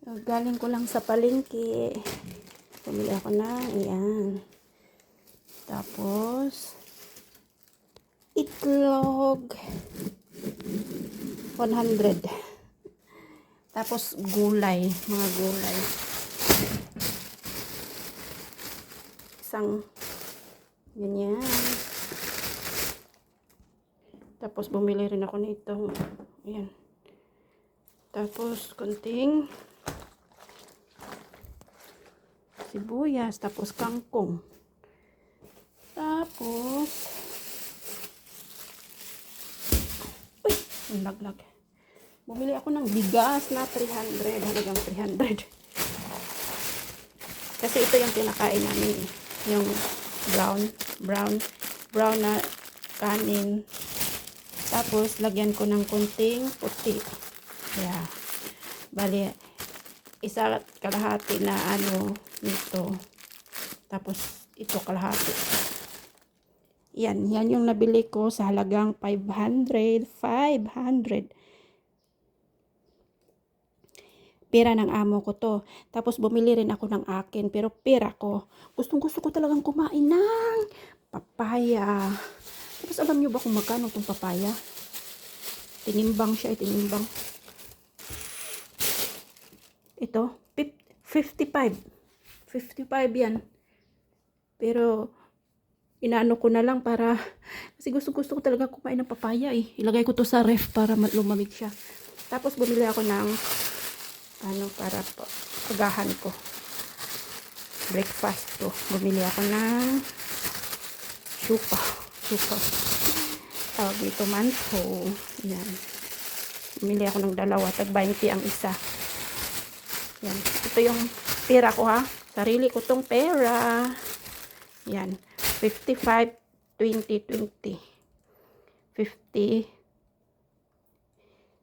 Galing ko lang sa palengke. Bumili ako ng iyan. Tapos, itlog. 100. Tapos, gulay. Mga gulay. Isang, ganyan. Tapos, bumili rin ako nitong, ayan. Tapos, konting sibuyas, tapos kangkong. Tapos, uy, ang laglag. Bumili ako ng bigas na 300, halagang 300. Kasi ito yung kinakain namin eh. Yung brown na kanin. Tapos, lagyan ko ng kunting puti. Kaya, bali, isa kalahati na ano nito. Tapos ito kalahati. Yan yung nabili ko sa halagang 500. Pera ng amo ko to. Tapos bumili rin ako ng akin, pero pera ko. Gustong-gusto ko talagang kumain ng papaya. Tapos alam niyo ba kung magkano tong papaya? Tinimbang siya, tinimbang. Ito, 55 yan. Pero, inaano ko na lang para, kasi gusto ko talaga kumain ng papaya eh. Ilagay ko to sa ref para lumamig siya. Tapos, bumili ako ng, para pagahan ko. Breakfast to. Bumili ako ng supa. Tawag dito manso. Yan. Bumili ako ng dalawa. Tag-20 ang isa. Yan. Ito yung pera ko ha. Sarili ko tong pera. Yan. 55, 20, 20. 50.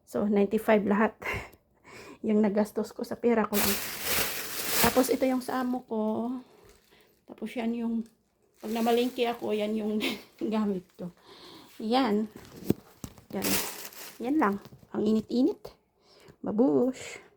So, 95 lahat. Yung nagastos ko sa pera ko lang. Tapos, ito yung sa amo ko. Tapos, yan yung, pag namalingki ako, yan yung gamit ko. Yan. Yan. Yan lang. Ang init-init. Babush.